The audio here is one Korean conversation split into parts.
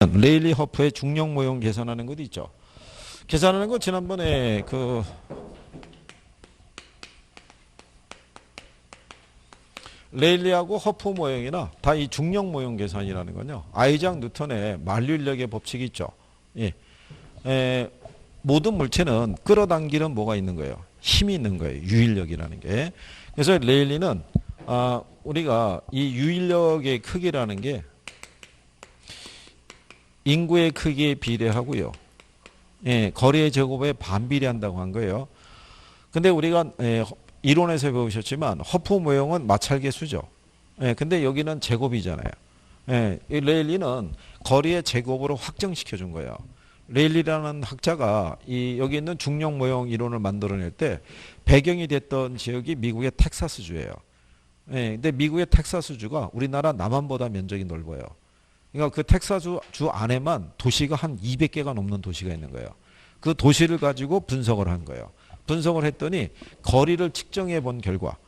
레일리 허프의 중력 모형 계산하는 것도 있죠. 계산하는 거 지난번에 레일리하고 허프 모형이나 다 이 중력 모형 계산이라는 건요. 아이작 뉴턴의 만류인력의 법칙이 있죠. 예. 모든 물체는 끌어당기는 뭐가 있는 거예요? 힘이 있는 거예요. 유인력이라는 게. 그래서 레일리는 우리가 이 유인력의 크기라는 게 인구의 크기에 비례하고요. 예, 거리의 제곱에 반비례한다고 한 거예요. 근데 우리가 이론에서 배우셨지만 허프 모형은 마찰계수죠. 예, 근데 여기는 제곱이잖아요. 예, 이 레일리는 거리의 제곱으로 확정시켜 준 거예요. 레일리라는 학자가 여기 있는 중력 모형 이론을 만들어낼 때 배경이 됐던 지역이 미국의 텍사스주예요. 예, 근데 미국의 텍사스주가 우리나라 남한보다 면적이 넓어요. 그러니까 그 텍사스 주 안에만 도시가 한 200개가 넘는 도시가 있는 거예요. 그 도시를 가지고 분석을 한 거예요. 분석을 했더니 거리를 측정해 본 결과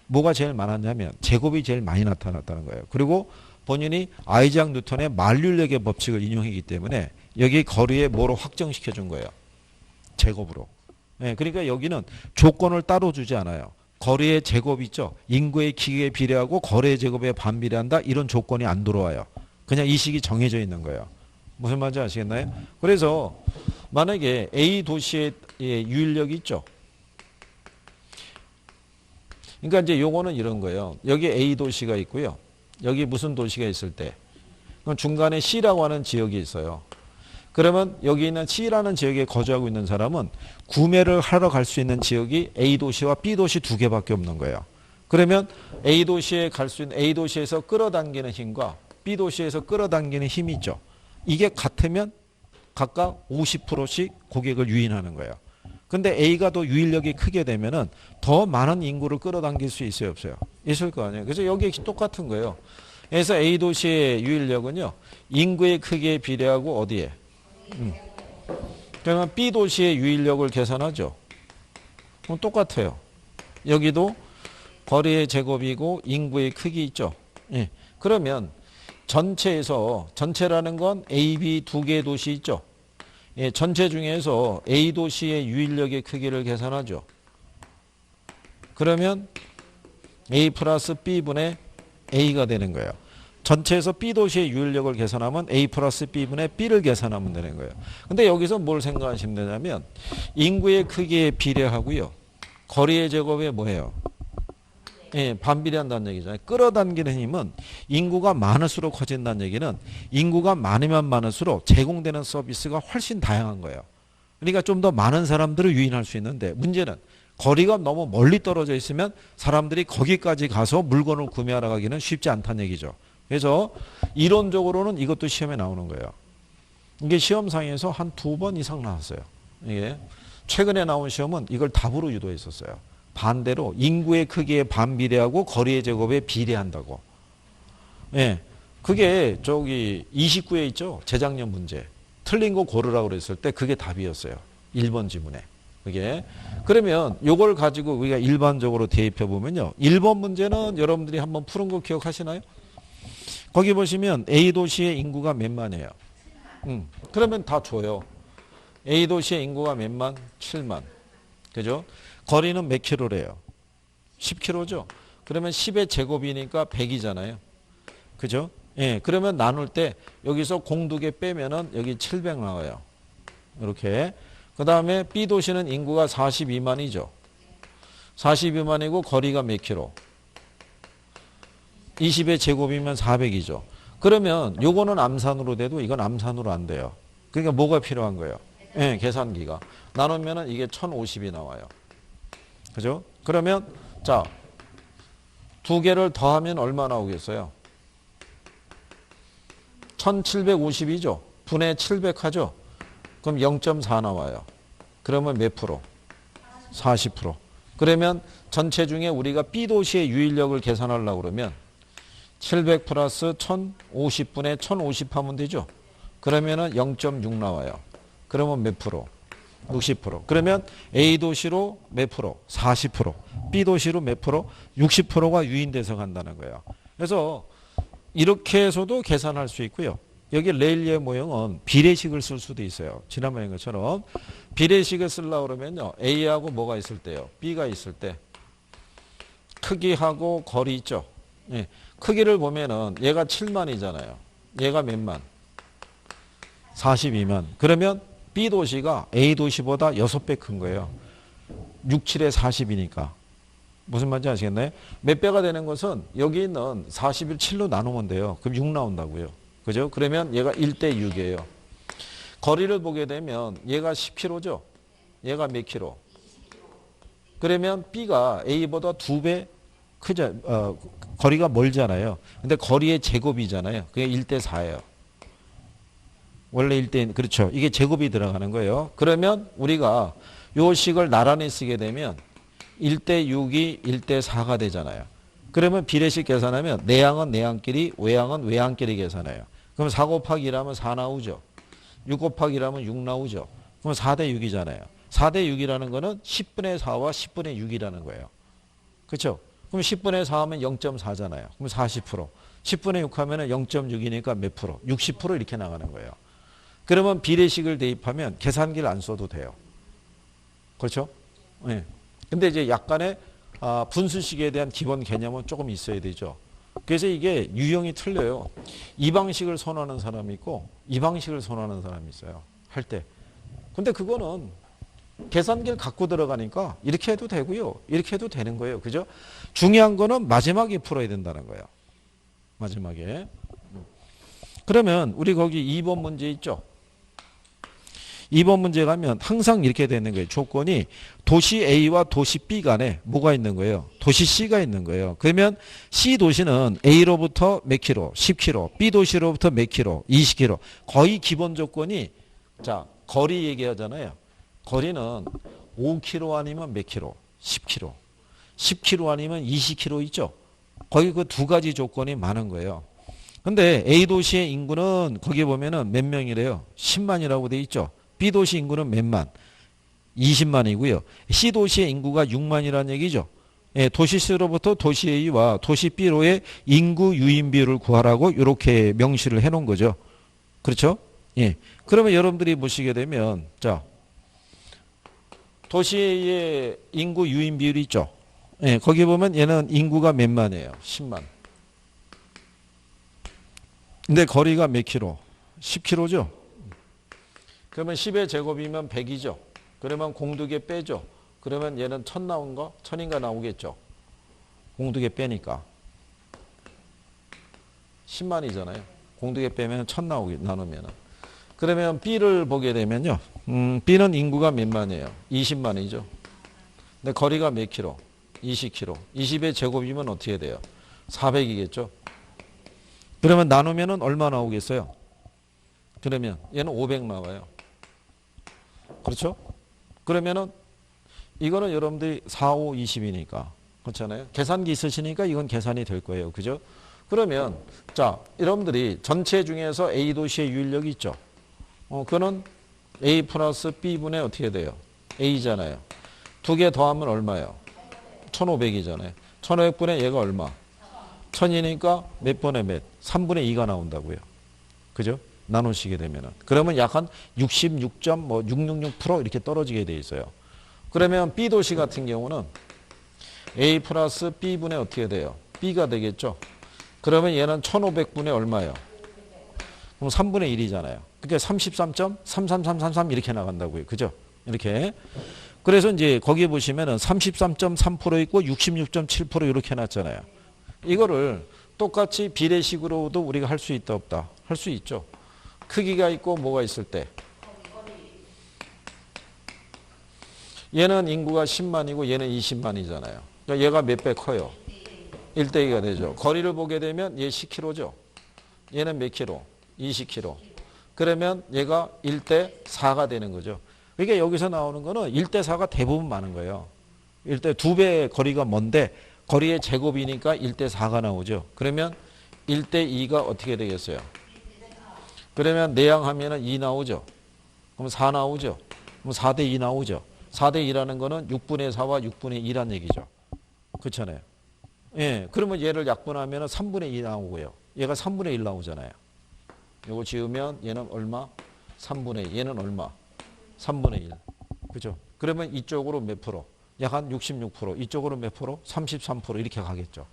뭐가 제일 많았냐면 제곱이 제일 많이 나타났다는 거예요. 그리고 본인이 아이작 뉴턴의 만류인력의 법칙을 인용했기 때문에 여기 거리에 뭐로 확정시켜 준 거예요. 제곱으로. 네, 그러니까 여기는 조건을 따로 주지 않아요. 거리의 제곱 있죠. 인구의 크기에 비례하고 거리의 제곱에 반비례한다. 이런 조건이 안 들어와요. 그냥 이 식이 정해져 있는 거예요. 무슨 말인지 아시겠나요? 그래서 만약에 A 도시의 유인력이 있죠. 그러니까 이제 요거는 이런 거예요. 여기 A 도시가 있고요. 여기 무슨 도시가 있을 때 그럼 중간에 C라고 하는 지역이 있어요. 그러면 여기 있는 C라는 지역에 거주하고 있는 사람은 구매를 하러 갈 수 있는 지역이 A 도시와 B 도시 두 개밖에 없는 거예요. 그러면 A 도시에 갈 수 있는 A 도시에서 끌어당기는 힘과 B 도시에서 끌어당기는 힘이 있죠. 이게 같으면 각각 50%씩 고객을 유인하는 거예요. 근데 A가 더 유인력이 크게 되면은 더 많은 인구를 끌어당길 수 있어요, 없어요? 있을 거 아니에요. 그래서 여기 똑같은 거예요. 그래서 A 도시의 유인력은요, 인구의 크기에 비례하고 어디에? 그러면 B 도시의 유인력을 계산하죠. 그럼 똑같아요. 여기도 거리의 제곱이고 인구의 크기 있죠. 예. 그러면 전체라는 건 A, B 두 개의 도시 있죠. 예, 전체 중에서 A 도시의 유인력의 크기를 계산하죠. 그러면 A 플러스 B분의 A가 되는 거예요. 전체에서 B 도시의 유인력을 계산하면 A 플러스 B분의 B를 계산하면 되는 거예요. 근데 여기서 뭘 생각하시면 되냐면 인구의 크기에 비례하고요. 거리의 제곱에 뭐예요? 예, 반비례한다는 얘기잖아요. 끌어당기는 힘은 인구가 많을수록 커진다는 얘기는 인구가 많으면 많을수록 제공되는 서비스가 훨씬 다양한 거예요. 그러니까 좀 더 많은 사람들을 유인할 수 있는데 문제는 거리가 너무 멀리 떨어져 있으면 사람들이 거기까지 가서 물건을 구매하러 가기는 쉽지 않다는 얘기죠. 그래서 이론적으로는 이것도 시험에 나오는 거예요. 이게 시험상에서 한 2번 이상 나왔어요. 이게 최근에 나온 시험은 이걸 답으로 유도했었어요. 반대로 인구의 크기에 반비례하고 거리의 제곱에 비례한다고. 예. 그게 저기 29에 있죠. 재작년 문제. 틀린 거 고르라고 그랬을 때 그게 답이었어요. 1번 지문에. 그게. 그러면 요걸 가지고 우리가 일반적으로 대입해 보면요. 1번 문제는 여러분들이 한번 푸른 거 기억하시나요? 거기 보시면 A 도시의 인구가 몇만이에요. 그러면 다 줘요. A 도시의 인구가 몇만? 7만. 그죠? 거리는 몇 킬로래요? 10킬로죠? 그러면 10의 제곱이니까 100이잖아요. 그죠? 예, 그러면 나눌 때 여기서 공 2개 빼면은 여기 700 나와요. 이렇게. 그 다음에 B 도시는 인구가 42만이죠. 42만이고 거리가 몇 킬로? 20의 제곱이면 400이죠. 그러면 요거는 암산으로 돼도 이건 암산으로 안 돼요. 그러니까 뭐가 필요한 거예요? 예, 계산기가. 나누면은 이게 1050이 나와요. 그죠? 그러면 자, 두 개를 더하면 얼마 나오겠어요? 1750이죠. 분의 700 하죠. 그럼 0.4 나와요. 그러면 몇 프로? 40%. 그러면 전체 중에 우리가 B 도시의 유인력을 계산하려고 그러면 700 플러스 1050분의 1050 하면 되죠. 그러면은 0.6 나와요. 그러면 몇 프로? 60%. 그러면 A 도시로 몇 프로? 40%. B 도시로 몇 프로? 60%가 유인돼서 간다는 거예요. 그래서 이렇게 해서도 계산할 수 있고요. 여기 레일리의 모형은 비례식을 쓸 수도 있어요. 지난번에 것처럼 비례식을 쓰려고 그러면요. A하고 뭐가 있을 때요? B가 있을 때 크기하고 거리 있죠. 예. 크기를 보면은 얘가 7만이잖아요. 얘가 몇만? 42만. 그러면 B 도시가 A 도시보다 6배 큰 거예요. 6, 7에 40이니까. 무슨 말인지 아시겠나요? 몇 배가 되는 것은 여기 있는 40을 7로 나누면 돼요. 그럼 6 나온다고요. 그죠? 그러면 얘가 1대 6이에요. 거리를 보게 되면 얘가 10km죠. 얘가 몇 킬로? 그러면 B가 A보다 2배 크죠. 거리가 멀잖아요. 근데 거리의 제곱이잖아요. 그게 1대 4예요. 원래 1대 그렇죠. 이게 제곱이 들어가는 거예요. 그러면 우리가 요 식을 나란히 쓰게 되면 1대 6이 1대 4가 되잖아요. 그러면 비례식 계산하면 내항은 내항끼리 외항은 외항끼리 계산해요. 그럼 4 곱하기 1하면 4 나오죠. 6 곱하기 1하면 6 나오죠. 그럼 4대 6이잖아요. 4대 6이라는 거는 10분의 4와 10분의 6이라는 거예요. 그렇죠? 그럼 10분의 4 하면 0.4잖아요. 그럼 40%. 10분의 6 하면 0.6이니까 몇 프로? 60% 이렇게 나가는 거예요. 그러면 비례식을 대입하면 계산기를 안 써도 돼요. 그렇죠? 네. 근데 이제 약간의 분수식에 대한 기본 개념은 조금 있어야 되죠. 그래서 이게 유형이 틀려요. 이 방식을 선호하는 사람이 있고 이 방식을 선호하는 사람이 있어요. 할 때. 근데 그거는 계산기를 갖고 들어가니까 이렇게 해도 되고요. 이렇게 해도 되는 거예요. 그죠? 중요한 거는 마지막에 풀어야 된다는 거예요. 마지막에. 그러면 우리 거기 2번 문제 있죠? 2번 문제 가면 항상 이렇게 되는 거예요. 조건이 도시 A와 도시 B 간에 뭐가 있는 거예요? 도시 C가 있는 거예요. 그러면 C 도시는 A로부터 몇 킬로? 10킬로. B 도시로부터 몇 킬로? 20킬로. 거의 기본 조건이 자 거리 얘기하잖아요. 거리는 5킬로 아니면 몇 킬로? 10킬로. 10킬로 아니면 20킬로 있죠? 거의 그 두 가지 조건이 많은 거예요. 근데 A 도시의 인구는 거기 보면은 몇 명이래요? 10만이라고 돼 있죠? B 도시 인구는 몇만? 20만이고요. C 도시의 인구가 6만이라는 얘기죠. 예, 도시 C로부터 도시 A와 도시 B로의 인구 유인 비율을 구하라고 이렇게 명시를 해 놓은 거죠. 그렇죠? 예. 그러면 여러분들이 보시게 되면 자 도시 A의 인구 유인 비율이 있죠. 예, 거기 보면 얘는 인구가 몇만이에요? 10만. 근데 거리가 몇 킬로? 10킬로죠. 그러면 10의 제곱이면 100이죠. 그러면 공두개 빼죠. 그러면 얘는 1000 나온 거? 1000인가 나오겠죠. 공두개 빼니까. 10만이잖아요. 공두개 빼면 1000 나누면은. 그러면 B를 보게 되면요. B는 인구가 몇만이에요? 20만이죠. 근데 거리가 몇 킬로? 20킬로. 20의 제곱이면 어떻게 돼요? 400이겠죠. 그러면 나누면은 얼마 나오겠어요? 그러면 얘는 500 나와요. 그렇죠? 그러면은 이거는 여러분들이 4, 5, 20이니까 그렇잖아요. 계산기 있으시니까 이건 계산이 될 거예요. 그죠? 그러면 자 여러분들이 전체 중에서 A 도시의 유인력이 있죠. 그거는 A 플러스 B분의 어떻게 돼요? A잖아요. 두 개 더하면 얼마예요? 1500이잖아요. 1500분의 얘가 얼마? 1000이니까 몇 분의 몇? 3분의 2가 나온다고요. 그죠? 나누시게 되면은. 그러면 약 한 66.666% 이렇게 떨어지게 돼 있어요. 그러면 B 도시 같은 경우는 A 플러스 B분의 어떻게 돼요? B가 되겠죠? 그러면 얘는 1500분의 얼마예요? 그럼 3분의 1이잖아요. 그러니까 33.33333 이렇게 나간다고요. 그죠? 이렇게. 그래서 이제 거기 보시면은 33.3% 있고 66.7% 이렇게 해놨잖아요. 이거를 똑같이 비례식으로도 우리가 할 수 있다 없다? 할 수 있죠. 크기가 있고 뭐가 있을 때. 얘는 인구가 10만이고 얘는 20만이잖아요. 그러니까 얘가 몇 배 커요? 1대2가 되죠. 거리를 보게 되면 얘 10km죠. 얘는 몇 킬로? 20km. 그러면 얘가 1대4가 되는 거죠. 그러니까 여기서 나오는 거는 1대4가 대부분 많은 거예요. 2배 거리가 먼데 거리의 제곱이니까 1대4가 나오죠. 그러면 1대2가 어떻게 되겠어요? 그러면 내항하면 2 나오죠. 그럼 4 나오죠. 그럼 4대2 나오죠. 4대2라는 거는 6분의 4와 6분의 2란 얘기죠. 그렇잖아요. 예, 그러면 얘를 약분하면 3분의 2 나오고요. 얘가 3분의 1 나오잖아요. 요거 지으면 얘는 얼마? 3분의 2. 얘는 얼마? 3분의 1. 그죠? 그러면 이쪽으로 몇 프로? 약 한 66%. 이쪽으로 몇 프로? 33% 이렇게 가겠죠.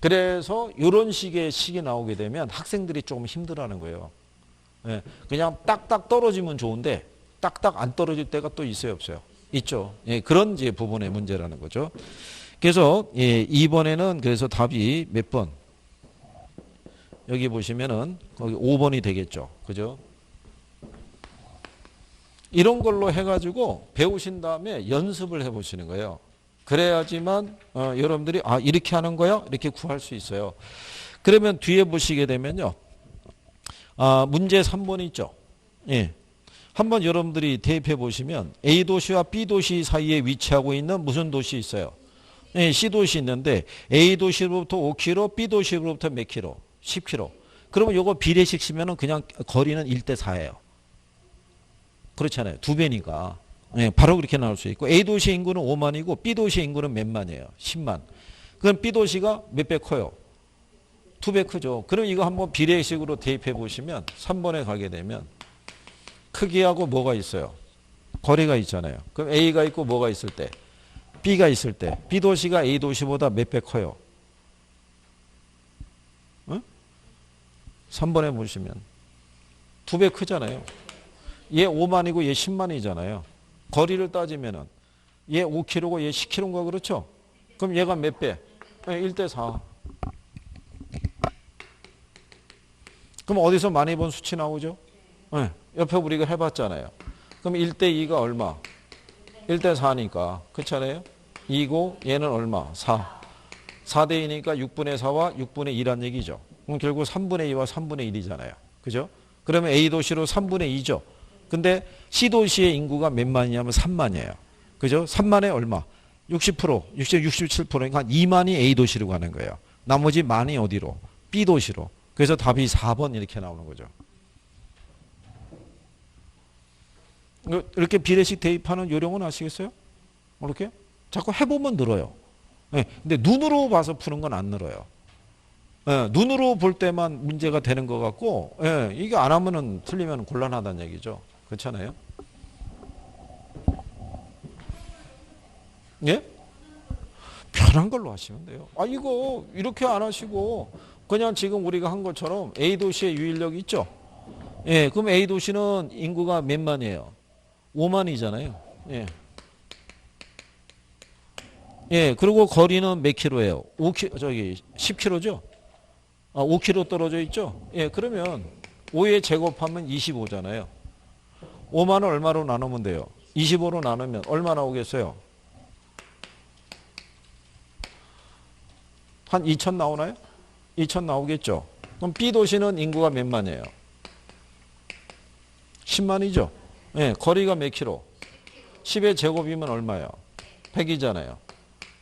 그래서 이런 식의 식이 나오게 되면 학생들이 조금 힘들어하는 거예요. 예, 그냥 딱딱 떨어지면 좋은데 딱딱 안 떨어질 때가 또 있어요, 없어요? 있죠. 예, 그런 이제 부분의 문제라는 거죠. 그래서 예, 이번에는 그래서 답이 몇 번? 여기 보시면은 거기 5번이 되겠죠. 그죠? 이런 걸로 해가지고 배우신 다음에 연습을 해보시는 거예요. 그래야지만 여러분들이 아 이렇게 하는 거야? 이렇게 구할 수 있어요. 그러면 뒤에 보시게 되면요. 문제 3번 있죠. 예. 한번 여러분들이 대입해 보시면 A도시와 B도시 사이에 위치하고 있는 무슨 도시 있어요? 예, C도시 있는데 A도시로부터 5km, B도시로부터 몇 킬로? 10km. 그러면 요거 비례식 치면은 그냥 거리는 1대4예요. 그렇잖아요. 2배니까. 예, 바로 그렇게 나올 수 있고 A도시 인구는 5만이고 B도시 인구는 몇 만이에요? 10만. 그럼 B도시가 몇 배 커요? 2배 크죠. 그럼 이거 한번 비례식으로 대입해 보시면 3번에 가게 되면 크기하고 뭐가 있어요? 거리가 있잖아요. 그럼 A가 있고 뭐가 있을 때? B가 있을 때 B도시가 A도시보다 몇 배 커요? 응? 3번에 보시면 2배 크잖아요. 얘 5만이고 얘 10만이잖아요. 거리를 따지면은 얘 5km고 얘 10km인가 그렇죠? 그럼 얘가 몇 배? 1대4. 그럼 어디서 많이 본 수치 나오죠? 네, 옆에 우리가 해봤잖아요. 그럼 1대2가 얼마? 1대4니까. 그렇잖아요? 2고 얘는 얼마? 4. 4대2니까 6분의 4와 6분의 2란 얘기죠. 그럼 결국 3분의 2와 3분의 1이잖아요. 그죠? 그러면 A도시로 3분의 2죠. 근데 C도시의 인구가 몇 만이냐면 3만이에요. 그죠? 3만에 얼마? 60%, 67%니까 2만이 A도시로 가는 거예요. 나머지 만이 어디로? B도시로. 그래서 답이 4번 이렇게 나오는 거죠. 이렇게 비례식 대입하는 요령은 아시겠어요? 이렇게? 자꾸 해보면 늘어요. 네, 근데 눈으로 봐서 푸는 건 안 늘어요. 네, 눈으로 볼 때만 문제가 되는 것 같고, 네, 이게 안 하면은 틀리면 곤란하다는 얘기죠. 그렇잖아요? 예? 편한 걸로 하시면 돼요. 이거 이렇게 안 하시고 그냥 지금 우리가 한 것처럼 A도시의 유인력이 있죠? 예, 그럼 A도시는 인구가 몇 만이에요? 5만이잖아요. 예. 예, 그리고 거리는 몇 킬로예요? 10킬로죠? 5킬로 떨어져 있죠? 예, 그러면 5에 제곱하면 25잖아요. 5만을 얼마로 나누면 돼요? 25로 나누면 얼마 나오겠어요? 한 2천 나오나요? 2천 나오겠죠? 그럼 B도시는 인구가 몇 만이에요? 10만이죠? 예, 거리가 몇 킬로? 10의 제곱이면 얼마예요? 100이잖아요.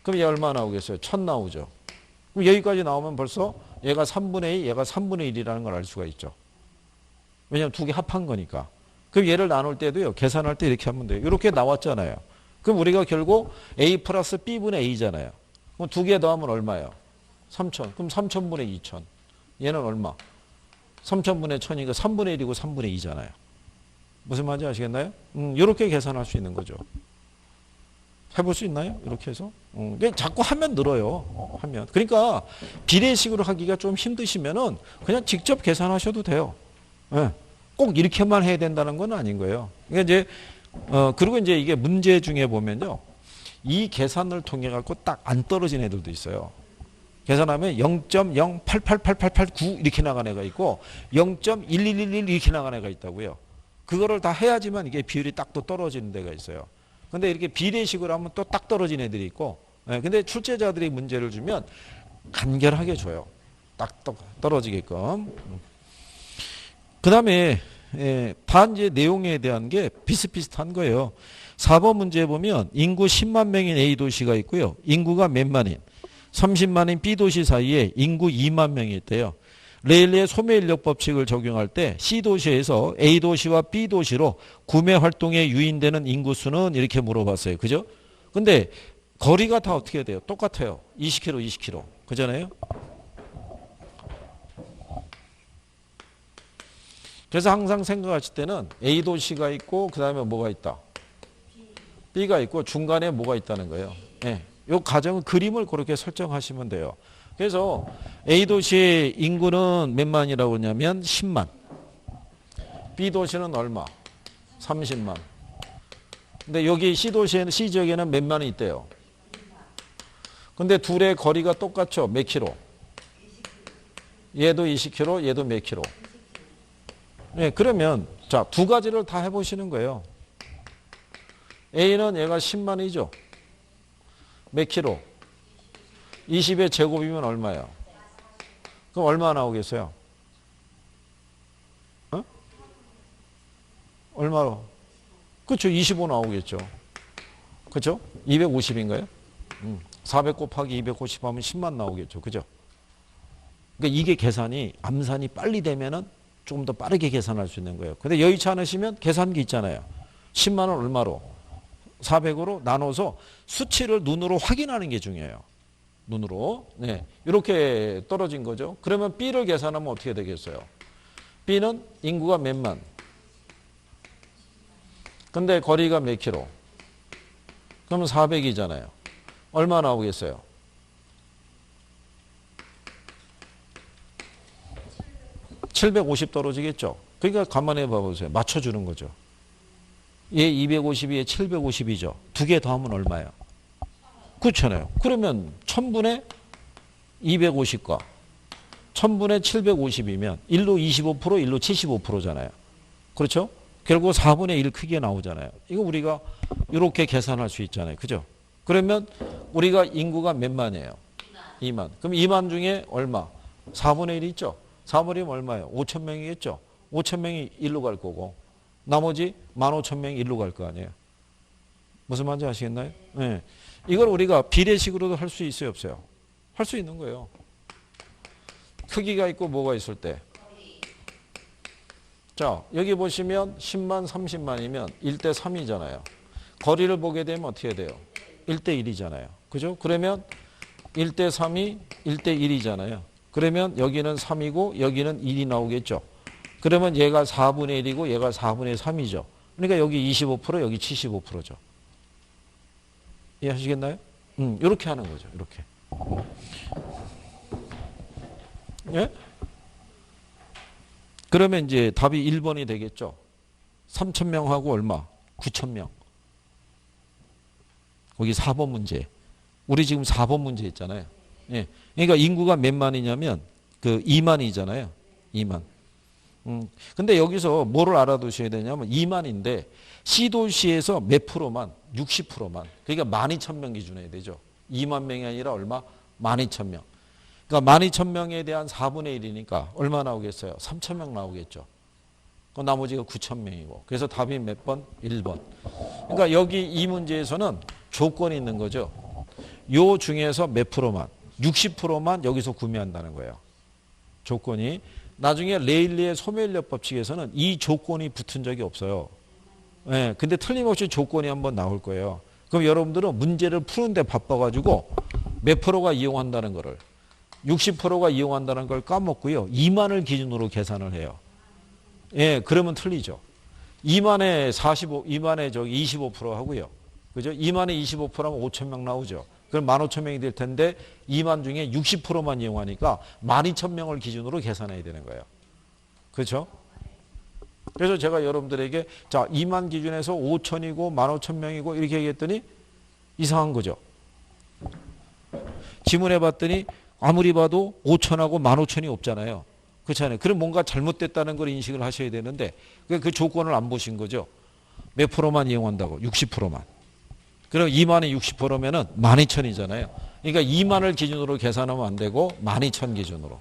그럼 얘 얼마 나오겠어요? 1000 나오죠. 그럼 여기까지 나오면 벌써 얘가 3분의 2, 얘가 3분의 1이라는 걸 알 수가 있죠. 왜냐하면 두 개 합한 거니까. 그럼 얘를 나눌 때도요. 계산할 때 이렇게 하면 돼요. 이렇게 나왔잖아요. 그럼 우리가 결국 A 플러스 B분의 A잖아요. 그럼 두 개 더하면 얼마예요? 3000. 그럼 3000분의 2000. 얘는 얼마? 3000분의 1000이니까 3분의 1이고 3분의 2잖아요. 무슨 말인지 아시겠나요? 이렇게 계산할 수 있는 거죠. 해볼 수 있나요? 이렇게 해서? 자꾸 하면 늘어요. 하면. 그러니까 비례식으로 하기가 좀 힘드시면은 그냥 직접 계산하셔도 돼요. 네. 꼭 이렇게만 해야 된다는 건 아닌 거예요. 그러니까 이제 그리고 이제 이게 문제 중에 보면요. 이 계산을 통해 갖고 딱 안 떨어진 애들도 있어요. 계산하면 0.0888889 이렇게 나간 애가 있고 0.1111 이렇게 나간 애가 있다고요. 그거를 다 해야지만 이게 비율이 딱 또 떨어지는 데가 있어요. 근데 이렇게 비례식으로 하면 또 딱 떨어진 애들이 있고, 근데 출제자들이 문제를 주면 간결하게 줘요. 딱 떨어지게끔. 그 다음에 단지 내용에 대한 게 비슷비슷한 거예요. 4번 문제에 보면 인구 10만 명인 A도시가 있고요. 인구가 몇 만인? 30만인 B도시 사이에 인구 2만 명이 있대요. 레일리의 소매인력 법칙을 적용할 때 C도시에서 A도시와 B도시로 구매 활동에 유인되는 인구수는 이렇게 물어봤어요. 그죠? 근데 거리가 다 어떻게 돼요? 똑같아요. 20km, 20km. 그잖아요? 그래서 항상 생각하실 때는 A 도시가 있고 그 다음에 뭐가 있다? B가 있고 중간에 뭐가 있다는 거예요. 예. 요 가정은 그림을 그렇게 설정하시면 돼요. 그래서 A 도시의 인구는 몇 만이라고 하냐면 10만. B 도시는 얼마? 30만. 근데 여기 C 도시에는 C 지역에는 몇 만이 있대요. 근데 둘의 거리가 똑같죠. 몇 킬로? 얘도 20km, 얘도 몇 킬로? 네, 그러면 자, 두 가지를 다 해보시는 거예요. A는 얘가 10만이죠. 몇 킬로? 20의 제곱이면 얼마예요? 그럼 얼마 나오겠어요? 어? 얼마로? 그렇죠. 25 나오겠죠. 그렇죠? 250인가요? 400 곱하기 250 하면 10만 나오겠죠. 그죠? 그러니까 이게 계산이 암산이 빨리 되면은 조금 더 빠르게 계산할 수 있는 거예요. 근데 여의치 않으시면 계산기 있잖아요. 10만 원 얼마로? 400으로 나눠서 수치를 눈으로 확인하는 게 중요해요. 눈으로. 네. 이렇게 떨어진 거죠. 그러면 B를 계산하면 어떻게 되겠어요? B는 인구가 몇만? 근데 거리가 몇 킬로? 그러면 400이잖아요. 얼마 나오겠어요? 750 떨어지겠죠. 그러니까 가만히 봐보세요. 맞춰주는 거죠. 얘 250, 얘 750이죠. 두 개 더하면 얼마예요? 그렇잖아요. 그러면 1000분의 250과 1000분의 750이면 1로 25%, 1로 75%잖아요. 그렇죠? 결국 4분의 1 크게 나오잖아요. 이거 우리가 이렇게 계산할 수 있잖아요. 그죠? 그러면 우리가 인구가 몇 만이에요? 2만. 그럼 2만 중에 얼마? 4분의 1 있죠? 4분의 1이면 얼마예요? 5,000명이겠죠? 5,000명이 1로 갈 거고 나머지 15,000명이 1로 갈 거 아니에요? 무슨 말인지 아시겠나요? 네. 이걸 우리가 비례식으로도 할 수 있어요, 없어요? 할 수 있는 거예요. 크기가 있고 뭐가 있을 때. 자, 여기 보시면 10만, 30만이면 1대 3이잖아요. 거리를 보게 되면 어떻게 돼요? 1대 1이잖아요. 그죠? 그러면 1대 3이 1대 1이잖아요. 그러면 여기는 3이고 여기는 1이 나오겠죠. 그러면 얘가 4분의 1이고 얘가 4분의 3이죠. 그러니까 여기 25%, 여기 75%죠. 이해하시겠나요? 이렇게 하는 거죠. 이렇게. 예? 그러면 이제 답이 1번이 되겠죠. 3,000명하고 얼마? 9,000명. 거기 4번 문제. 우리 지금 4번 문제 있잖아요. 예. 그러니까 인구가 몇 만이냐면 그 2만이잖아요. 2만. 근데 여기서 뭐를 알아두셔야 되냐면 2만인데 C도시에서 몇 프로만? 60%만. 그러니까 12,000명 기준에 해야 되죠. 2만 명이 아니라 얼마? 12,000명. 그러니까 12,000명에 대한 4분의 1이니까 얼마 나오겠어요? 3,000명 나오겠죠. 그 나머지가 9,000명이고. 그래서 답이 몇 번? 1번. 그러니까 여기 이 문제에서는 조건이 있는 거죠. 요 중에서 몇 프로만? 60%만 여기서 구매한다는 거예요. 조건이. 나중에 레일리의 소멸력 법칙에서는 이 조건이 붙은 적이 없어요. 네, 근데 틀림없이 조건이 한번 나올 거예요. 그럼 여러분들은 문제를 푸는데 바빠가지고 몇 프로가 이용한다는 거를 60%가 이용한다는 걸 까먹고요. 2만을 기준으로 계산을 해요. 예, 그러면 틀리죠. 2만에 2만에 저기 25% 하고요. 그죠? 2만에 25%하면 5,000명 나오죠. 그럼 15,000명이 될 텐데 2만 중에 60%만 이용하니까 12,000명을 기준으로 계산해야 되는 거예요. 그렇죠? 그래서 제가 여러분들에게 자 2만 기준에서 5,000이고 15,000명이고 이렇게 얘기했더니 이상한 거죠. 지문해 봤더니 아무리 봐도 5,000하고 15,000이 없잖아요. 그렇잖아요. 그럼 뭔가 잘못됐다는 걸 인식을 하셔야 되는데 그 조건을 안 보신 거죠. 몇 프로만 이용한다고? 60%만. 그럼 2만이 60%면은 12,000이잖아요. 그러니까 2만을 기준으로 계산하면 안 되고 12,000 기준으로.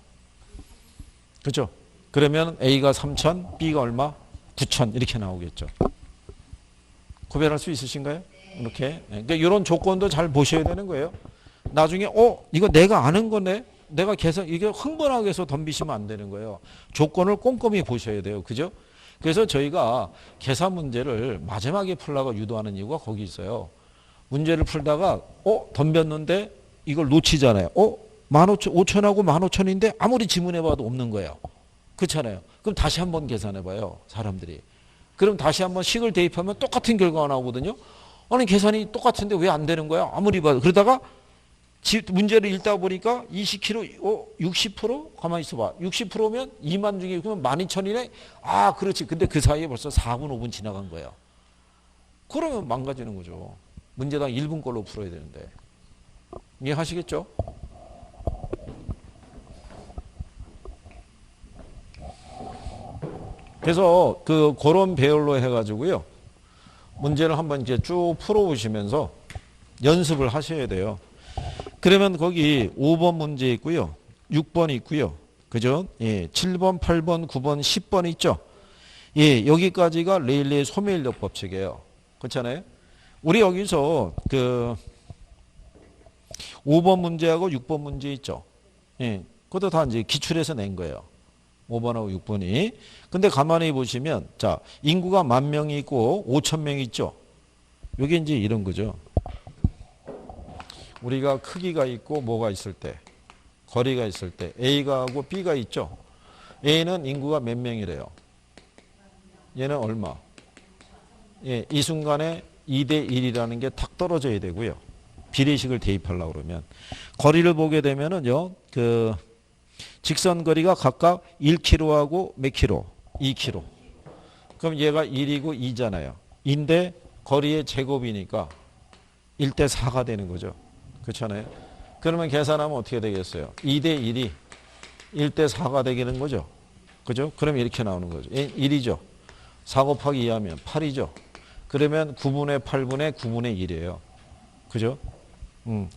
그렇죠? 그러면 A가 3,000, B가 얼마? 9,000 이렇게 나오겠죠. 구별할 수 있으신가요? 이렇게. 그러니까 이런 조건도 잘 보셔야 되는 거예요. 나중에 이거 내가 아는 거네. 내가 계산 이게 흥분하게 해서 덤비시면 안 되는 거예요. 조건을 꼼꼼히 보셔야 돼요. 그죠? 그래서 저희가 계산 문제를 마지막에 풀라고 유도하는 이유가 거기 있어요. 문제를 풀다가 덤볐는데 이걸 놓치잖아요. 15,000, 5,000하고 15,000인데 아무리 지문해봐도 없는 거예요. 그렇잖아요. 그럼 다시 한번 계산해봐요. 사람들이. 그럼 다시 한번 식을 대입하면 똑같은 결과가 나오거든요. 아니 계산이 똑같은데 왜 안 되는 거야? 아무리 봐도. 그러다가 문제를 읽다 보니까 20kg, 60%? 가만히 있어봐. 60%면 2만 중에 그러면 12,000이네? 아 그렇지. 근데 그 사이에 벌써 4분, 5분 지나간 거예요. 그러면 망가지는 거죠. 문제당 1분 걸로 풀어야 되는데. 이해하시겠죠? 그래서 그런 배열로 해가지고요. 문제를 한번 이제 쭉 풀어보시면서 연습을 하셔야 돼요. 그러면 거기 5번 문제 있고요. 6번 있고요. 그죠? 예, 7번, 8번, 9번, 10번 있죠? 예, 여기까지가 레일리의 소매인력 법칙이에요. 그렇잖아요? 우리 여기서 5번 문제하고 6번 문제 있죠? 예, 그것도 다 이제 기출해서 낸 거예요. 5번하고 6번이. 근데 가만히 보시면, 자, 인구가 10,000명이 있고 5,000명이 있죠? 이게 이제 이런 거죠. 우리가 크기가 있고 뭐가 있을 때, 거리가 있을 때, A가 하고 B가 있죠? A는 인구가 몇 명이래요? 얘는 얼마? 예, 이 순간에 2대 1이라는 게 탁 떨어져야 되고요. 비례식을 대입하려고 그러면. 거리를 보게 되면은요, 직선 거리가 각각 1km하고 몇 km? 2km. 그럼 얘가 1이고 2잖아요. 인데 거리의 제곱이니까 1대 4가 되는 거죠. 그렇잖아요. 그러면 계산하면 어떻게 되겠어요? 2대 1이 1대 4가 되는 거죠. 그죠? 그럼 이렇게 나오는 거죠. 1이죠. 4 곱하기 2 하면 8이죠. 그러면 9분의 8분의 9분의 1이에요. 그죠?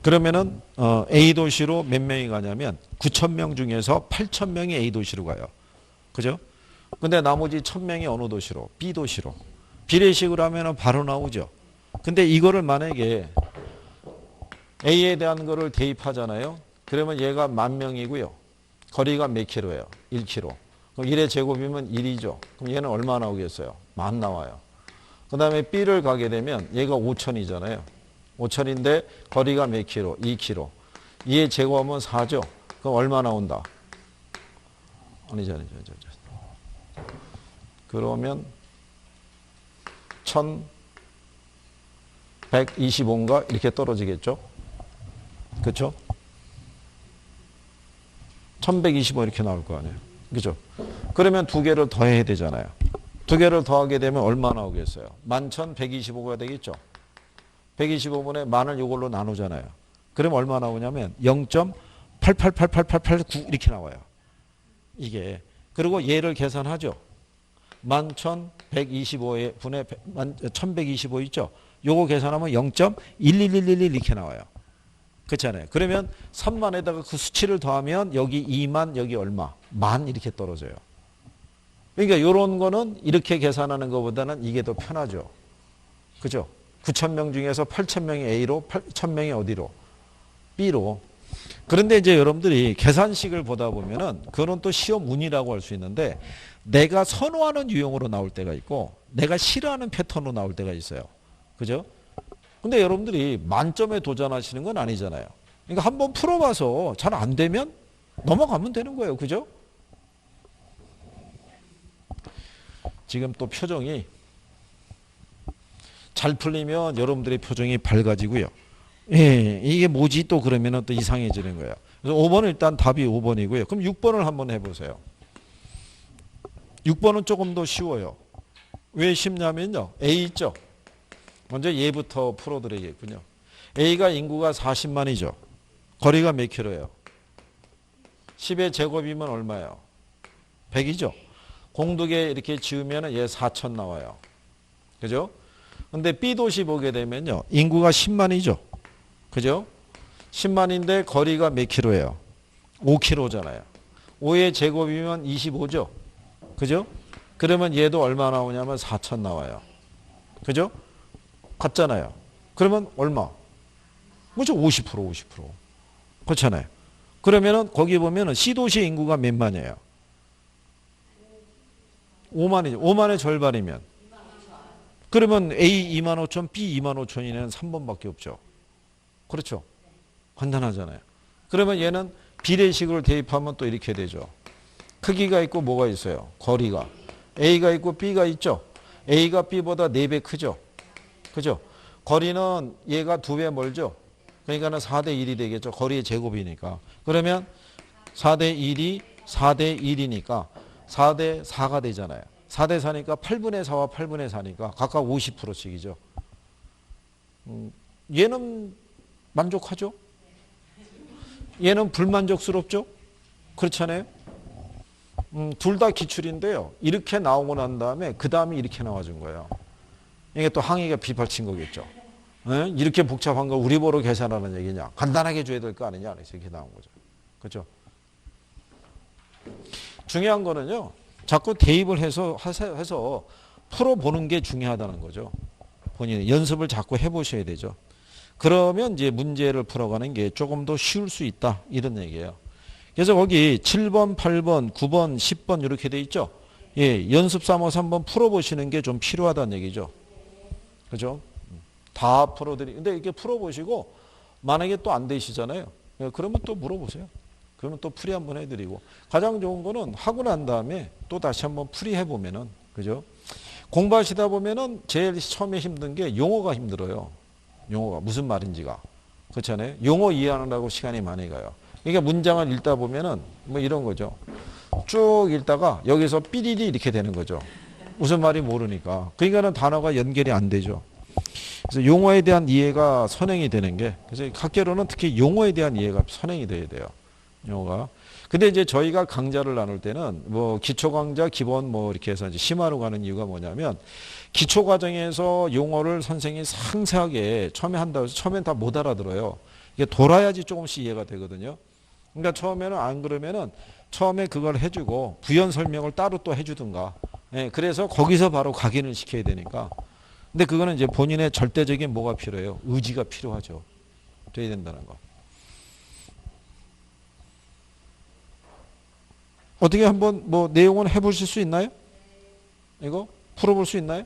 그러면은 A 도시로 몇 명이 가냐면 9,000명 중에서 8,000명이 A 도시로 가요. 그죠? 근데 나머지 1,000명이 어느 도시로? B 도시로. 비례식으로 하면은 바로 나오죠. 근데 이거를 만약에 A에 대한 거를 대입하잖아요. 그러면 얘가 10,000명이고요. 거리가 몇 킬로예요? 1km. 그럼 1의 제곱이면 1이죠. 그럼 얘는 얼마 나오겠어요? 10,000 나와요. 그 다음에 B를 가게 되면 얘가 5,000이잖아요. 5,000인데 거리가 몇 킬로? 2km. 2의 제곱하면 4죠. 그럼 얼마 나온다? 아니죠. 그러면 1,125인가? 이렇게 떨어지겠죠? 그렇죠? 1,125 이렇게 나올 거 아니에요. 그죠? 그러면 두 개를 더해야 되잖아요. 두 개를 더하게 되면 얼마 나오겠어요? 11,125가 되겠죠? 125분의 만을 이걸로 나누잖아요. 그럼 얼마 나오냐면 0.888889 이렇게 나와요. 이게. 그리고 얘를 계산하죠. 11,125의 분의 1,125 있죠? 요거 계산하면 0.11111 이렇게 나와요. 그렇잖아요. 그러면 3만에다가 그 수치를 더하면 여기 2만, 여기 얼마? 만 이렇게 떨어져요. 그러니까 이런 거는 이렇게 계산하는 것보다는 이게 더 편하죠. 그죠? 9,000명 중에서 8,000명이 A로, 1,000명이 어디로? B로. 그런데 이제 여러분들이 계산식을 보다 보면은 그건 또 시험 운이라고 할 수 있는데 내가 선호하는 유형으로 나올 때가 있고 내가 싫어하는 패턴으로 나올 때가 있어요. 그죠? 근데 여러분들이 만점에 도전하시는 건 아니잖아요. 그러니까 한번 풀어봐서 잘 안 되면 넘어가면 되는 거예요. 그죠? 지금 또 표정이 잘 풀리면 여러분들의 표정이 밝아지고요. 예, 이게 뭐지 또 그러면 또 이상해지는 거예요. 그래서 5번은 일단 답이 5번이고요. 그럼 6번을 한번 해보세요. 6번은 조금 더 쉬워요. 왜 쉽냐면요. A 있죠? 먼저 얘부터 풀어드리겠군요. A가 인구가 40만이죠. 거리가 몇 킬로예요? 10의 제곱이면 얼마예요? 100이죠. 공두개 이렇게 지으면 얘 4,000 나와요. 그죠? 근데 B도시 보게 되면요. 인구가 10만이죠. 그죠? 10만인데 거리가 몇 킬로예요? 5킬로잖아요. 5의 제곱이면 25죠. 그죠? 그러면 얘도 얼마 나오냐면 4,000 나와요. 그죠? 같잖아요. 그러면 얼마? 그렇죠? 50%. 그렇잖아요. 그러면은 거기 보면은 C도시 인구가 몇 만이에요? 5만이죠. 5만의 절반이면. 그러면 A 25,000, B 25,000이면 3번밖에 없죠. 그렇죠? 간단하잖아요. 그러면 얘는 비례식을 대입하면 또 이렇게 되죠. 크기가 있고 뭐가 있어요? 거리가. A가 있고 B가 있죠. A가 B보다 4배 크죠. 그죠? 거리는 얘가 2배 멀죠. 그러니까는 4대 1이 되겠죠. 거리의 제곱이니까. 그러면 4대 1이 4대 1이니까 4대 4가 되잖아요. 4대 4니까 8분의 4와 8분의 4니까 각각 50%씩이죠. 얘는 만족하죠? 얘는 불만족스럽죠? 그렇잖아요? 둘 다 기출인데요. 이렇게 나오고 난 다음에 그 다음에 이렇게 나와준 거예요. 이게 또 항의가 비판친 거겠죠. 에? 이렇게 복잡한 걸 우리 보러 계산하는 얘기냐. 간단하게 줘야 될 거 아니냐. 이렇게 나온 거죠. 그렇죠? 중요한 거는요. 자꾸 대입을 해서 풀어보는 게 중요하다는 거죠. 본인이 연습을 자꾸 해보셔야 되죠. 그러면 이제 문제를 풀어가는 게 조금 더 쉬울 수 있다. 이런 얘기예요. 그래서 거기 7번, 8번, 9번, 10번 이렇게 돼 있죠. 예, 연습 삼아서 한번 풀어보시는 게 좀 필요하다는 얘기죠. 그죠? 다 풀어드리. 근데 이렇게 풀어보시고 만약에 또 안 되시잖아요. 그러면 또 물어보세요. 그러면 또 풀이 한번 해드리고. 가장 좋은 거는 하고 난 다음에 또 다시 한번 풀이 해보면은, 그죠? 공부하시다 보면은 제일 처음에 힘든 게 용어가 힘들어요. 용어가 무슨 말인지가. 그렇잖아요. 용어 이해하느라고 시간이 많이 가요. 그러니까 문장을 읽다 보면은 뭐 이런 거죠. 쭉 읽다가 여기서 삐리리 이렇게 되는 거죠. 무슨 말이 모르니까. 그러니까는 단어가 연결이 안 되죠. 그래서 용어에 대한 이해가 선행이 되는 게, 그래서 학계로는 특히 용어에 대한 이해가 선행이 돼야 돼요. 용어가. 근데 이제 저희가 강좌를 나눌 때는 뭐 기초 강좌, 기본 뭐 이렇게 해서 이제 심화로 가는 이유가 뭐냐면 기초 과정에서 용어를 선생님이 상세하게 처음에 한다고 해서 처음엔 다 못 알아들어요. 이게 돌아야지 조금씩 이해가 되거든요. 그러니까 처음에는 안 그러면은 처음에 그걸 해주고 부연 설명을 따로 또 해주든가. 예, 그래서 거기서 바로 각인을 시켜야 되니까. 근데 그거는 이제 본인의 절대적인 뭐가 필요해요? 의지가 필요하죠. 돼야 된다는 거. 어떻게 한번 뭐 내용은 해보실 수 있나요? 이거 풀어볼 수 있나요?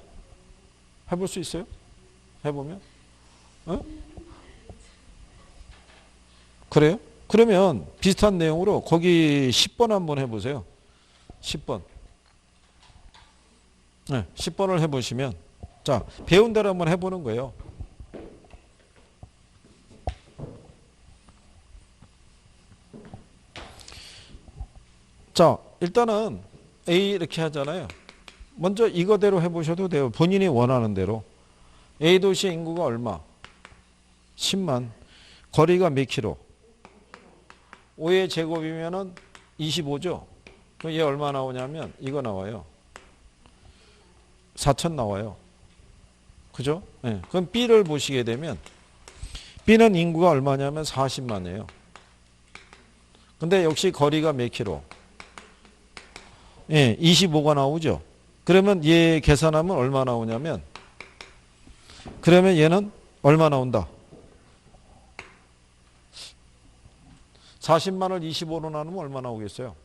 해볼 수 있어요? 해보면? 어? 그래요? 그러면 비슷한 내용으로 거기 10번 한번 해보세요. 10번. 네, 10번을 해보시면 자, 배운 대로 한번 해보는 거예요. 자, 일단은 A 이렇게 하잖아요. 먼저 이거대로 해보셔도 돼요. 본인이 원하는 대로. A 도시의 인구가 얼마? 10만. 거리가 몇 킬로? 5의 제곱이면은 25죠. 그럼 얘 얼마 나오냐면 이거 나와요. 4천 나와요. 그죠? 네. 그럼 B를 보시게 되면 B는 인구가 얼마냐면 40만이에요. 근데 역시 거리가 몇 킬로? 예, 25가 나오죠. 그러면 얘 계산하면 얼마 나오냐면 그러면 얘는 얼마 나온다? 40만을 25로 나누면 얼마 나오겠어요?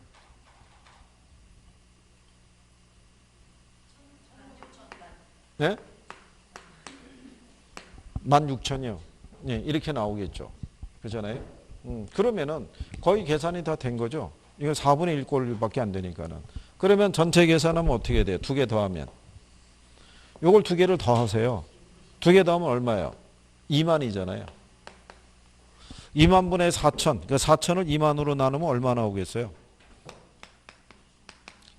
네? 16,000이요. 네, 이렇게 나오겠죠. 그렇잖아요. 그러면은 거의 계산이 다 된 거죠. 이거 4분의 1 꼴밖에 안 되니까는. 그러면 전체 계산하면 어떻게 돼요? 2개 더하면. 요걸 2개를 더하세요. 2개 더하면 얼마예요? 2만이잖아요. 2만 분의 4천. 그 4천을 2만으로 나누면 얼마 나오겠어요?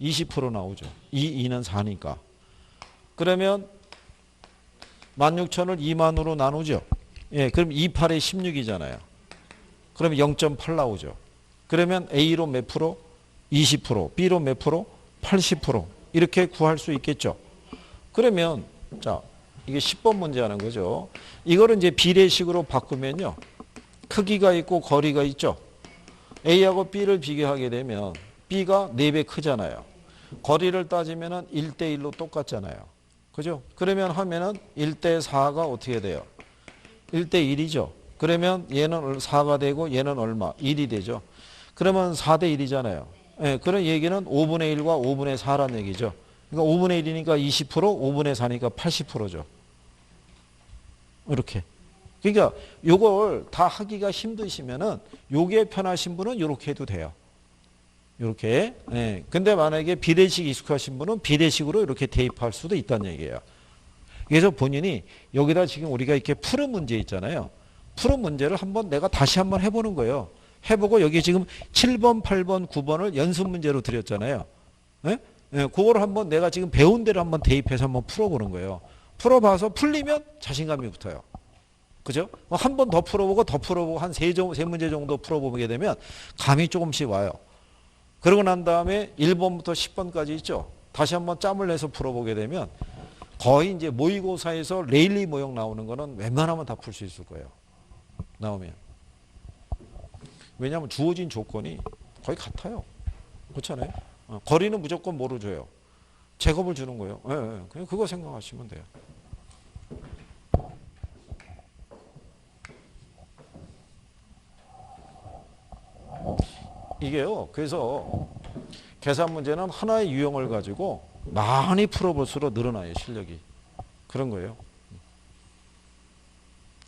20% 나오죠. 2는 4니까. 그러면 16,000을 2만으로 나누죠. 예, 그럼 28에 16이잖아요. 그러면 0.8 나오죠. 그러면 A로 몇 프로? 20%, B로 몇 프로? 80%. 이렇게 구할 수 있겠죠. 그러면 자, 이게 10번 문제 하는 거죠. 이거를 이제 비례식으로 바꾸면요. 크기가 있고 거리가 있죠. A하고 B를 비교하게 되면 B가 4배 크잖아요. 거리를 따지면은 1대1로 똑같잖아요. 그죠? 그러면 하면은 1대4가 어떻게 돼요? 1대1이죠. 그러면 얘는 4가 되고 얘는 얼마? 1이 되죠. 그러면 4대1이잖아요. 예, 그런 얘기는 5분의 1과 5분의 4란 얘기죠. 그러니까 5분의 1이니까 20%, 5분의 4니까 80%죠. 이렇게. 그러니까 요걸 다 하기가 힘드시면은 요게 편하신 분은 요렇게 해도 돼요. 이렇게. 예. 근데 만약에 비례식 익숙하신 분은 비례식으로 이렇게 대입할 수도 있다는 얘기예요. 그래서 본인이 여기다 지금 우리가 이렇게 푸른 문제 있잖아요. 푸른 문제를 한번 내가 다시 한번 해보는 거예요. 해보고 여기 지금 7번, 8번, 9번을 연습 문제로 드렸잖아요. 예? 예, 그거를 한번 내가 지금 배운 대로 한번 대입해서 한번 풀어보는 거예요. 풀어봐서 풀리면 자신감이 붙어요. 그죠? 한 번 더 풀어보고 한 세 문제 정도 풀어보게 되면 감이 조금씩 와요. 그러고 난 다음에 1번부터 10번까지 있죠. 다시 한번 짬을 내서 풀어보게 되면 거의 이제 모의고사에서 레일리 모형 나오는 거는 웬만하면 다 풀 수 있을 거예요. 나오면. 왜냐하면 주어진 조건이 거의 같아요. 그렇잖아요. 거리는 무조건 뭐로 줘요? 제곱을 주는 거예요. 예, 예. 그냥 그거 생각하시면 돼요. 이게요. 그래서 계산 문제는 하나의 유형을 가지고 많이 풀어볼수록 늘어나요. 실력이. 그런 거예요.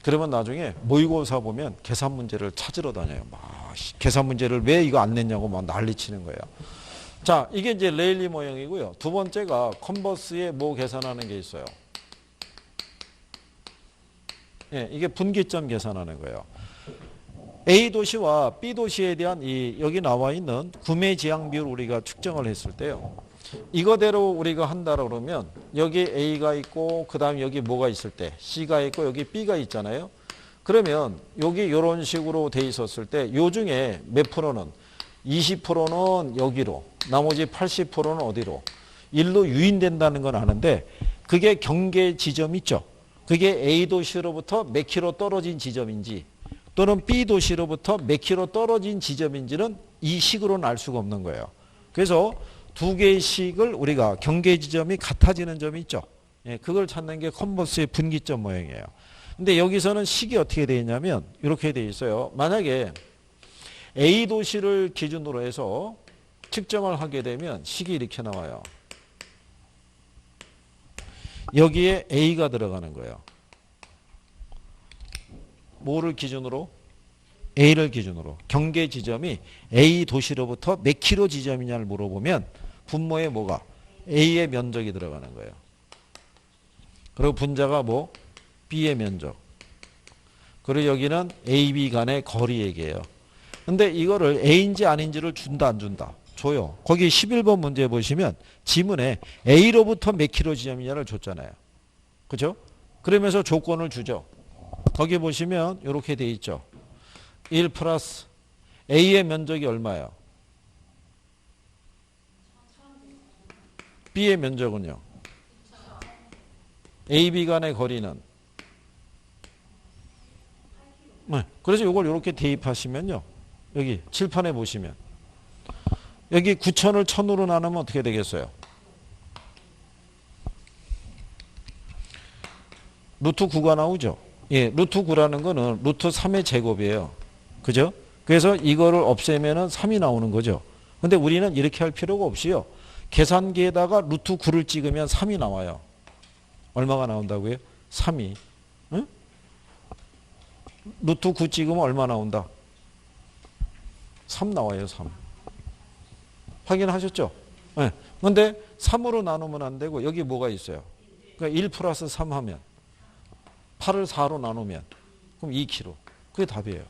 그러면 나중에 모의고사 보면 계산 문제를 찾으러 다녀요. 막 계산 문제를 왜 이거 안 냈냐고 막 난리치는 거예요. 자, 이게 이제 레일리 모형이고요. 두 번째가 컨버스에 뭐 계산하는 게 있어요. 예, 이게 분기점 계산하는 거예요. A 도시와 B 도시에 대한 여기 나와 있는 구매 지향 비율 우리가 측정을 했을 때요. 이거대로 우리가 한다고 그러면 여기 A가 있고 그 다음에 여기 뭐가 있을 때 C가 있고 여기 B가 있잖아요. 그러면 여기 이런 식으로 돼 있었을 때 요 중에 몇 프로는 20%는 여기로 나머지 80%는 어디로 일로 유인된다는 건 아는데 그게 경계 지점 있죠. 그게 A 도시로부터 몇 킬로 떨어진 지점인지 또는 B 도시로부터 몇 킬로 떨어진 지점인지는 이 식으로는 알 수가 없는 거예요. 그래서 두 개의 식을 우리가 경계 지점이 같아지는 점이 있죠. 예, 그걸 찾는 게 컨버스의 분기점 모형이에요. 근데 여기서는 식이 어떻게 되어 있냐면 이렇게 되어 있어요. 만약에 A 도시를 기준으로 해서 측정을 하게 되면 식이 이렇게 나와요. 여기에 A가 들어가는 거예요. 뭐를 기준으로? A를 기준으로. 경계 지점이 A 도시로부터 몇 킬로 지점이냐를 물어보면 분모에 뭐가? A의 면적이 들어가는 거예요. 그리고 분자가 뭐? B의 면적. 그리고 여기는 A, B 간의 거리 얘기예요. 근데 이거를 A인지 아닌지를 준다 안 준다? 줘요. 거기 11번 문제 보시면 지문에 A로부터 몇 킬로 지점이냐를 줬잖아요. 그죠? 그러면서 조건을 주죠. 거기 보시면 이렇게 돼 있죠. 1 플러스 A의 면적이 얼마예요? B의 면적은요? A, B 간의 거리는? 네. 그래서 이걸 이렇게 대입하시면요. 여기 칠판에 보시면 여기 9,000을 1,000으로 나누면 어떻게 되겠어요? 루트 9가 나오죠. 예, 루트 9라는 거는 루트 3의 제곱이에요. 그죠? 그래서 이거를 없애면은 3이 나오는 거죠. 근데 우리는 이렇게 할 필요가 없이요. 계산기에다가 루트 9를 찍으면 3이 나와요. 얼마가 나온다고요? 3이. 응? 루트 9 찍으면 얼마 나온다? 3 나와요, 3. 확인하셨죠? 네. 근데 3으로 나누면 안 되고 여기 뭐가 있어요? 그러니까 1 플러스 3 하면 8을 4로 나누면 그럼 2kg. 그게 답이에요.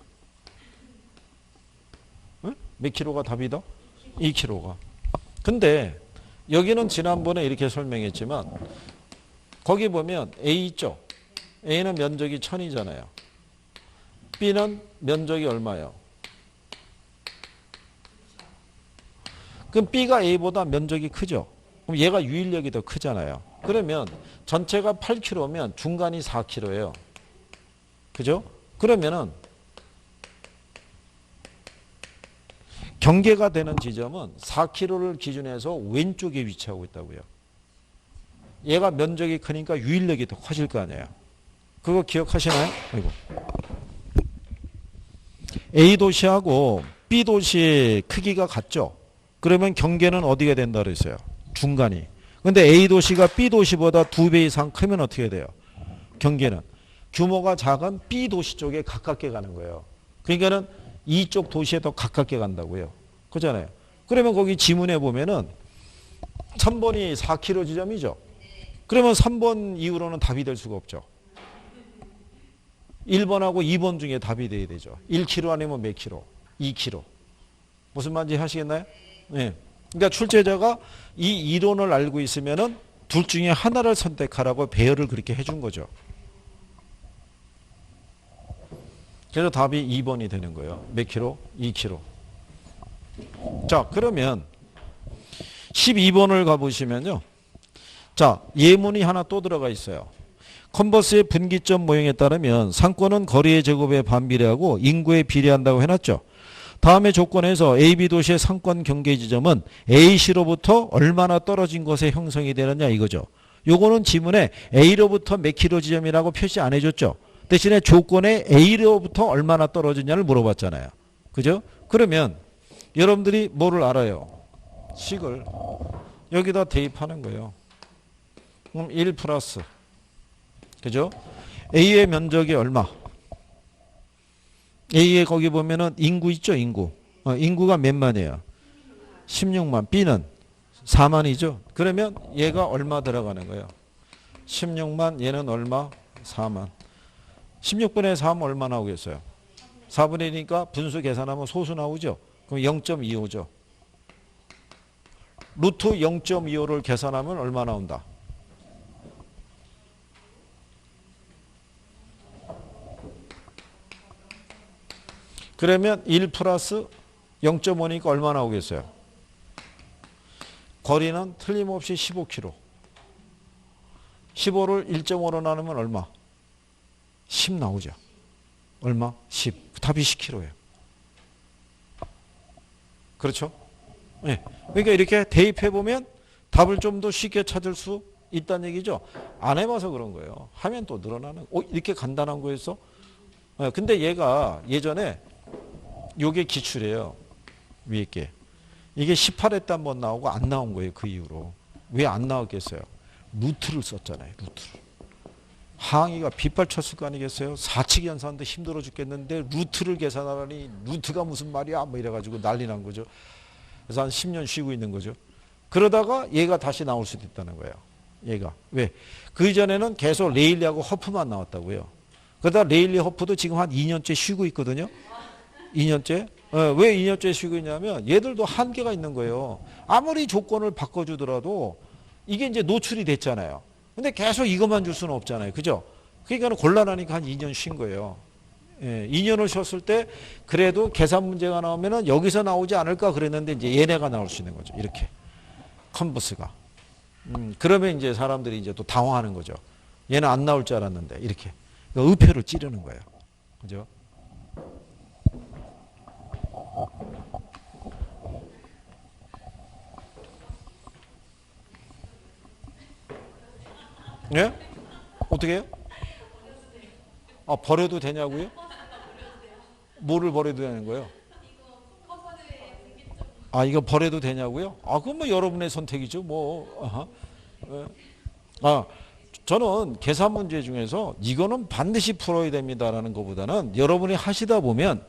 네? 몇 킬로가 답이다? 2kg가. 근데 여기는 지난번에 이렇게 설명했지만 거기 보면 A 있죠? A는 면적이 1000이잖아요. B는 면적이 얼마예요? 그럼 B가 A보다 면적이 크죠? 그럼 얘가 유인력이 더 크잖아요. 그러면 전체가 8kg면 중간이 4kg예요. 그죠? 그러면은 경계가 되는 지점은 4kg를 기준해서 왼쪽에 위치하고 있다고요. 얘가 면적이 크니까 유인력이 더 커질 거 아니에요. 그거 기억하시나요? 아이고. A 도시하고 B 도시의 크기가 같죠? 그러면 경계는 어디가 된다 그랬어요? 중간이. 근데 A 도시가 B 도시보다 2배 이상 크면 어떻게 돼요? 경계는 규모가 작은 B 도시 쪽에 가깝게 가는 거예요. 그러니까는 이쪽 도시에 더 가깝게 간다고요. 그렇잖아요. 그러면 거기 지문에 보면은 3번이 4km 지점이죠. 그러면 3번 이후로는 답이 될 수가 없죠. 1번하고 2번 중에 답이 돼야 되죠. 1km 아니면 몇 킬로? 2km. 무슨 말인지 하시겠나요? 네. 그러니까 출제자가 이 이론을 알고 있으면은 둘 중에 하나를 선택하라고 배열을 그렇게 해준 거죠. 그래서 답이 2번이 되는 거예요. 몇 킬로? 2km. 자, 그러면 12번을 가보시면요. 자, 예문이 하나 또 들어가 있어요. 컨버스의 분기점 모형에 따르면 상권은 거리의 제곱에 반비례하고 인구에 비례한다고 해놨죠. 다음의 조건에서 AB 도시의 상권 경계 지점은 A시로부터 얼마나 떨어진 곳에 형성이 되느냐 이거죠. 요거는 지문에 A로부터 몇 킬로 지점이라고 표시 안 해줬죠. 대신에 조건에 A로부터 얼마나 떨어지냐를 물어봤잖아요. 그죠? 그러면 여러분들이 뭐를 알아요? 식을 여기다 대입하는 거예요. 그럼 1 플러스 그죠? A의 면적이 얼마? A에 거기 보면은 인구 있죠, 인구. 인구가 몇만이에요? 16만. B는 4만이죠. 그러면 얘가 얼마 들어가는 거예요? 16만, 얘는 얼마? 4만. 16분의 3 얼마 나오겠어요? 4분의 1이니까 분수 계산하면 소수 나오죠. 그럼 0.25죠. 루트 0.25를 계산하면 얼마 나온다? 그러면 1 플러스 0.5니까 얼마 나오겠어요? 거리는 틀림없이 15km. 15를 1.5로 나누면 얼마? 10 나오죠. 얼마? 10. 답이 10km예요. 그렇죠? 네. 그러니까 이렇게 대입해보면 답을 좀 더 쉽게 찾을 수 있다는 얘기죠. 안 해봐서 그런 거예요. 하면 또 늘어나는. 이렇게 간단한 거였어? 네. 근데 얘가 예전에 요게 기출이에요. 위에 게. 이게 18회 때 한번 나오고 안 나온 거예요. 그 이후로. 왜 안 나왔겠어요? 루트를 썼잖아요. 루트를. 항의가 빗발쳤을 거 아니겠어요? 사칙 연산도 힘들어 죽겠는데 루트를 계산하라니 루트가 무슨 말이야? 뭐 이래가지고 난리 난 거죠. 그래서 한 10년 쉬고 있는 거죠. 그러다가 얘가 다시 나올 수도 있다는 거예요. 얘가. 왜? 그 이전에는 계속 레일리하고 허프만 나왔다고요. 그러다 레일리 허프도 지금 한 2년째 쉬고 있거든요. 2년째? 왜 2년째 쉬고 있냐면 얘들도 한계가 있는 거예요. 아무리 조건을 바꿔주더라도 이게 이제 노출이 됐잖아요. 근데 계속 이것만 줄 수는 없잖아요. 그죠? 그러니까 곤란하니까 한 2년 쉰 거예요. 2년을 쉬었을 때 그래도 계산 문제가 나오면은 여기서 나오지 않을까 그랬는데 이제 얘네가 나올 수 있는 거죠. 이렇게. 컨버스가. 그러면 이제 사람들이 이제 또 당황하는 거죠. 얘는 안 나올 줄 알았는데 이렇게. 그러니까 의표를 찌르는 거예요. 그죠? 예? 어떻게 해요? 아, 버려도 되냐고요? 뭐를 버려도 되는 거예요? 아, 이거 버려도 되냐고요? 아, 그건 뭐 여러분의 선택이죠. 뭐. 아, 저는 계산 문제 중에서 이거는 반드시 풀어야 됩니다라는 것보다는 여러분이 하시다 보면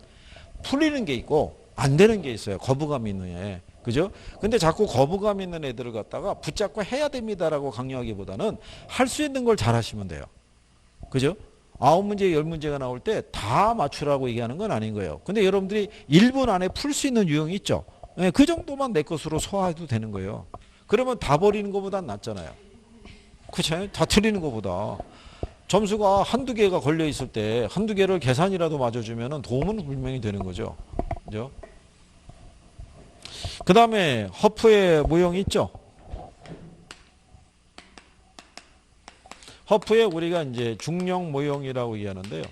풀리는 게 있고 안 되는 게 있어요. 거부감 있는 애. 그죠? 근데 자꾸 거부감 있는 애들을 갖다가 붙잡고 해야 됩니다라고 강요하기보다는 할 수 있는 걸 잘 하시면 돼요. 그죠? 9문제, 10문제가 나올 때 다 맞추라고 얘기하는 건 아닌 거예요. 근데 여러분들이 1분 안에 풀 수 있는 유형이 있죠. 네, 그 정도만 내 것으로 소화해도 되는 거예요. 그러면 다 버리는 것보단 낫잖아요. 그렇죠? 다 틀리는 것보다. 점수가 한두 개가 걸려 있을 때 한두 개를 계산이라도 맞아주면 도움은 분명히 되는 거죠. 그죠? 그 다음에 허프의 모형이 있죠. 허프의 우리가 이제 중력 모형이라고 얘기하는데요.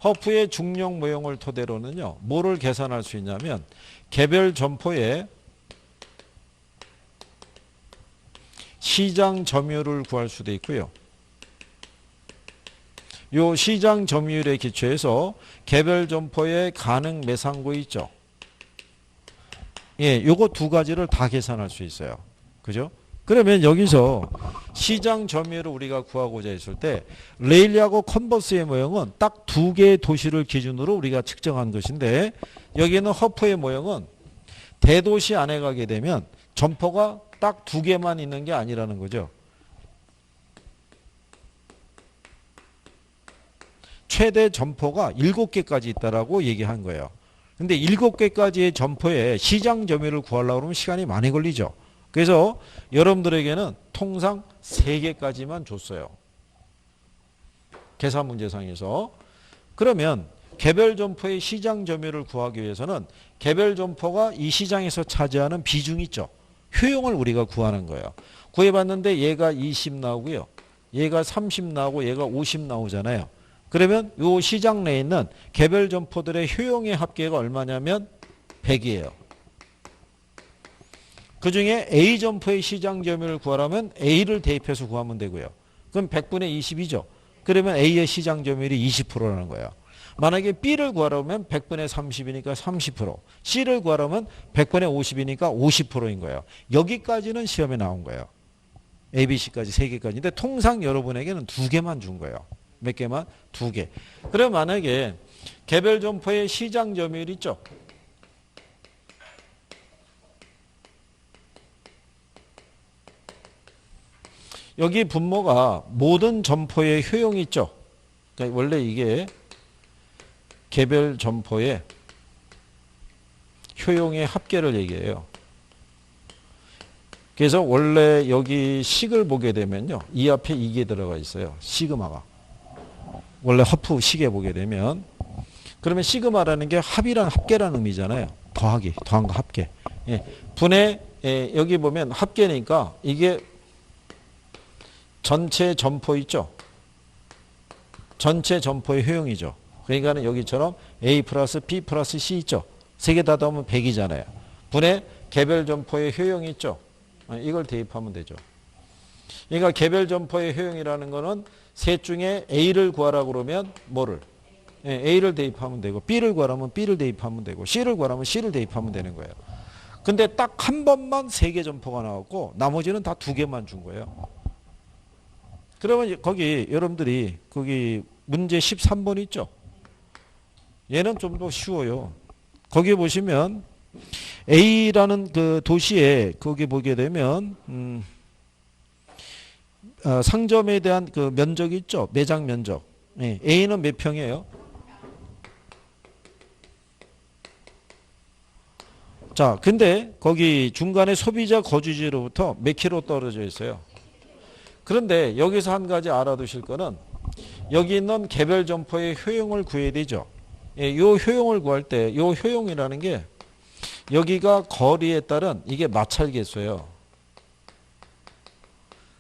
허프의 중력 모형을 토대로는요, 뭐를 계산할 수 있냐면 개별 점포의 시장 점유율을 구할 수도 있고요. 요 시장 점유율에 기초해서 개별 점포의 가능 매상고 있죠. 예, 요거 두 가지를 다 계산할 수 있어요. 그죠? 그러면 여기서 시장 점유율을 우리가 구하고자 했을 때 레일리하고 컨버스의 모형은 딱 두 개의 도시를 기준으로 우리가 측정한 것인데 여기는 허프의 모형은 대도시 안에 가게 되면 점포가 딱 2개만 있는 게 아니라는 거죠. 최대 점포가 7개까지 있다라고 얘기한 거예요. 근데 7개까지의 점포에 시장 점유율을 구하려고 그러면 시간이 많이 걸리죠. 그래서 여러분들에게는 통상 3개까지만 줬어요. 계산 문제상에서. 그러면 개별 점포의 시장 점유율을 구하기 위해서는 개별 점포가 이 시장에서 차지하는 비중 있죠. 효용을 우리가 구하는 거예요. 구해봤는데 얘가 20 나오고요. 얘가 30 나오고 얘가 50 나오잖아요. 그러면 이 시장 내에 있는 개별 점포들의 효용의 합계가 얼마냐면 100이에요. 그 중에 A 점포의 시장 점유율을 구하려면 A를 대입해서 구하면 되고요. 그럼 100분의 20이죠. 그러면 A의 시장 점유율이 20%라는 거예요. 만약에 B를 구하려면 100분의 30이니까 30%, C를 구하려면 100분의 50이니까 50%인 거예요. 여기까지는 시험에 나온 거예요. A, B, C까지 3개까지. 근데 통상 여러분에게는 2개만 준 거예요. 몇 개만? 2개. 그럼 만약에 개별 점포의 시장 점유율 있죠? 여기 분모가 모든 점포의 효용이 있죠? 그러니까 원래 이게 개별 점포의 효용의 합계를 얘기해요. 그래서 원래 여기 식을 보게 되면요. 이 앞에 이게 들어가 있어요. 시그마가. 원래 허프 식에 보게 되면. 그러면 시그마라는 게 합이란 합계라는 의미잖아요. 더하기, 더한과 합계. 예. 분의, 여기 보면 합계니까 이게 전체 점포 있죠? 전체 점포의 효용이죠. 그러니까 여기처럼 A 플러스 B 플러스 C 있죠? 3개 다 더하면 100이잖아요. 분의 개별 점포의 효용이 있죠? 이걸 대입하면 되죠. 그러니까 개별 점포의 효용이라는 거는 셋 중에 A를 구하라고 그러면 뭐를? A를 대입하면 되고 B를 구하라면 B를 대입하면 되고 C를 구하라면 C를 대입하면 되는 거예요. 근데 딱 한 번만 3개 점포가 나왔고 나머지는 다 2개만 준 거예요. 그러면 거기 여러분들이 거기 문제 13번 있죠? 얘는 좀 더 쉬워요. 거기 보시면 A라는 그 도시에 거기 보게 되면 상점에 대한 그 면적이 있죠? 매장 면적. 예, A는 몇 평이에요? 자, 근데 거기 중간에 소비자 거주지로부터 몇 킬로 떨어져 있어요? 그런데 여기서 한 가지 알아두실 거는 여기 있는 개별 점포의 효용을 구해야 되죠. 예, 이 효용을 구할 때 이 효용이라는 게 여기가 거리에 따른 이게 마찰 개수예요.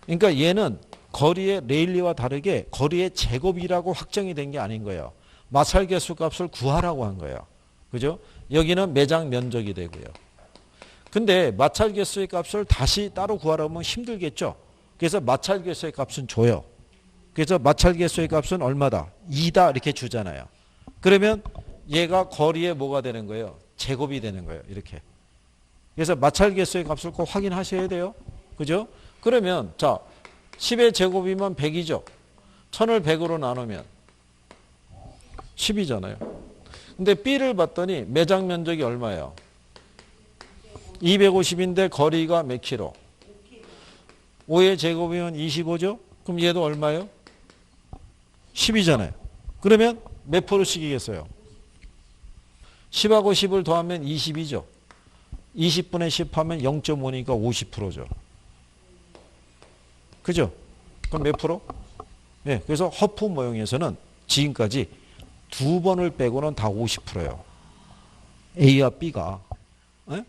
그러니까 얘는 거리의 레일리와 다르게 거리의 제곱이라고 확정이 된 게 아닌 거예요. 마찰 개수 값을 구하라고 한 거예요. 그죠? 여기는 매장 면적이 되고요. 근데 마찰 개수의 값을 다시 따로 구하려면 힘들겠죠. 그래서 마찰 개수의 값은 줘요. 그래서 마찰 개수의 값은 얼마다? 2다 이렇게 주잖아요. 그러면 얘가 거리에 뭐가 되는 거예요? 제곱이 되는 거예요. 이렇게. 그래서 마찰 개수의 값을 꼭 확인하셔야 돼요. 그죠? 그러면 자 10의 제곱이면 100이죠. 1000을 100으로 나누면 10이잖아요. 근데 B를 봤더니 매장 면적이 얼마예요? 250인데 거리가 몇 킬로? 5의 제곱이면 25죠? 그럼 얘도 얼마예요? 10이잖아요. 그러면 몇 프로씩이겠어요? 10하고 10을 더하면 20이죠. 20분의 10 하면 0.5니까 50%죠. 그죠? 그럼 몇 프로? 네, 그래서 허프 모형에서는 지금까지 2번을 빼고는 다 50%예요. A와 B가. 네?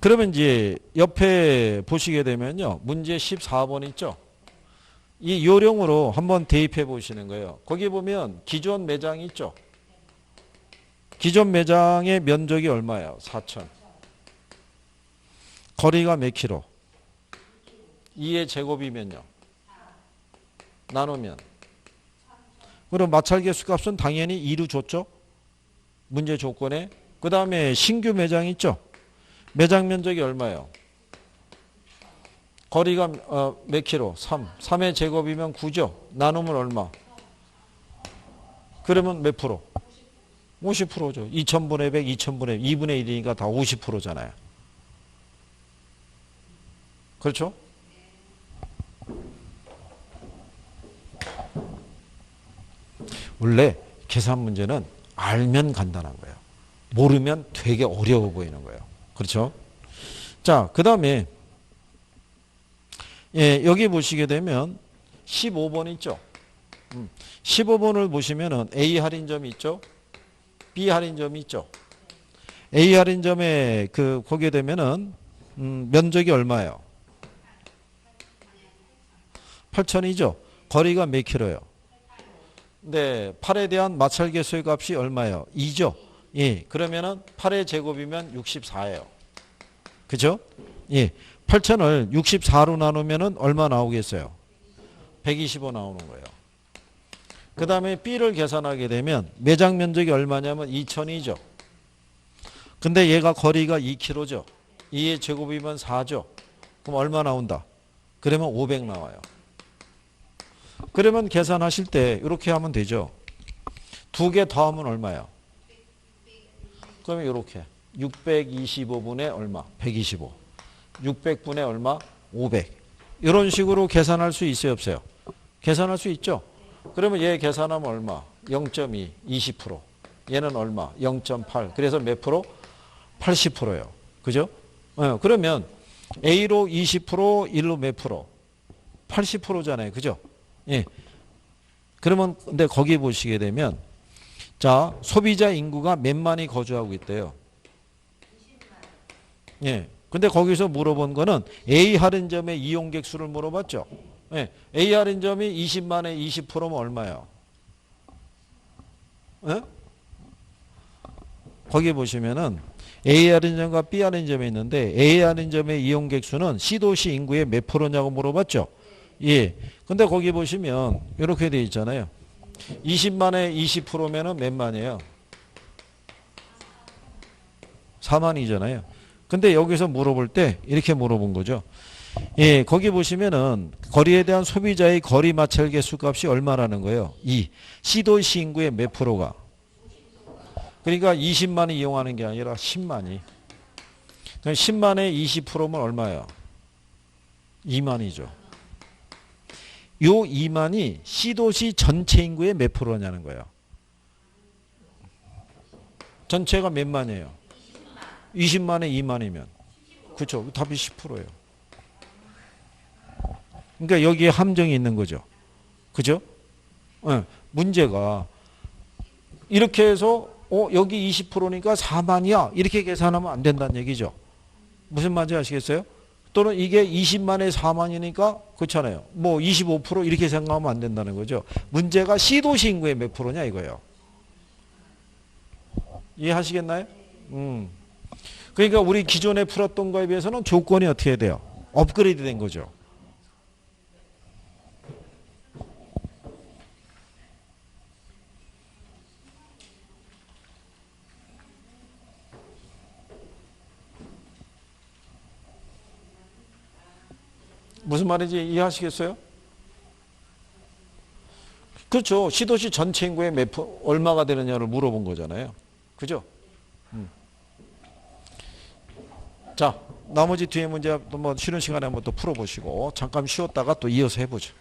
그러면 이제 옆에 보시게 되면요. 문제 14번 있죠. 이 요령으로 한번 대입해 보시는 거예요. 거기 보면 기존 매장이 있죠. 기존 매장의 면적이 얼마예요? 4천. 거리가 몇 킬로? 2의 제곱이면요. 나누면. 그럼 마찰 개수 값은 당연히 2로 줬죠. 문제 조건에. 그 다음에 신규 매장 있죠. 매장 면적이 얼마예요? 거리가 몇 킬로? 3. 3의 제곱이면 9죠. 나누면 얼마? 그러면 몇 프로? 50%죠. 2000분의 100, 2000분의 2분의 1이니까 다 50%잖아요. 그렇죠? 원래 계산 문제는 알면 간단한 거예요. 모르면 되게 어려워 보이는 거예요. 그렇죠? 자, 그 다음에 예, 여기 보시게 되면 15번 있죠? 15번을 보시면은 A 할인점이 있죠? B 할인점이 있죠? A 할인점에 거기에 되면은 면적이 얼마예요? 8,000이죠? 거리가 몇 킬로예요? 네, 8에 대한 마찰 개수의 값이 얼마예요? 2죠? 예, 그러면은 8의 제곱이면 64예요. 그죠? 예, 8,000을 64로 나누면은 얼마 나오겠어요? 125 나오는 거예요. 그 다음에 B를 계산하게 되면 매장 면적이 얼마냐면 2,000이죠. 근데 얘가 거리가 2km죠. 2의 제곱이면 4죠. 그럼 얼마 나온다? 그러면 500 나와요. 그러면 계산하실 때 이렇게 하면 되죠. 두 개 더하면 얼마예요? 그러면 이렇게 625분의 얼마? 125. 600분의 얼마? 500. 이런 식으로 계산할 수 있어요, 없어요? 계산할 수 있죠. 그러면 얘 계산하면 얼마? 0.2, 20%. 얘는 얼마? 0.8. 그래서 몇 프로? 80%예요. 그죠? 그러면 A로 20%, 1로 몇 프로? 80%잖아요. 그죠? 예. 그러면 근데 거기 보시게 되면 자, 소비자 인구가 몇만이 거주하고 있대요. 예. 근데 거기서 물어본 거는 A 할인점의 이용객 수를 물어봤죠. 예. A 할인점이 20만에 20%면 얼마예요? 예? 거기 보시면은 A 할인점과 B 할인점이 있는데 A 할인점의 이용객 수는 C도시 인구의 몇 프로냐고 물어봤죠. 예. 근데 거기 보시면 이렇게 돼 있잖아요. 20만에 20%면은 몇 만이에요? 4만이잖아요. 근데 여기서 물어볼 때 이렇게 물어본 거죠. 예, 거기 보시면은 거리에 대한 소비자의 거리 마찰 개수 값이 얼마라는 거예요? 2. C도시 인구의 몇 프로가? 그러니까 20만이 이용하는 게 아니라 10만이. 10만에 20%면 얼마예요? 2만이죠. 요 2만이 C도시 전체 인구의 몇 프로냐는 거예요. 전체가 몇 만이에요? 20만에 2만이면. 그렇죠. 답이 10%예요. 그러니까 여기에 함정이 있는 거죠. 그죠? 네. 문제가 이렇게 해서 여기 20%니까 4만이야. 이렇게 계산하면 안 된다는 얘기죠. 무슨 말인지 아시겠어요? 또는 이게 20만에 4만이니까 그렇잖아요. 뭐 25% 이렇게 생각하면 안 된다는 거죠. 문제가 C도시 인구의 몇 프로냐 이거예요. 이해하시겠나요? 그러니까 우리 기존에 풀었던 거에 비해서는 조건이 어떻게 돼요? 업그레이드 된 거죠. 무슨 말인지 이해하시겠어요? 그렇죠. 시도시 전체 인구의 얼마가 되느냐를 물어본 거잖아요. 그죠? 자, 나머지 뒤에 문제 뭐 쉬는 시간에 한번 또 풀어보시고 잠깐 쉬었다가 또 이어서 해보죠.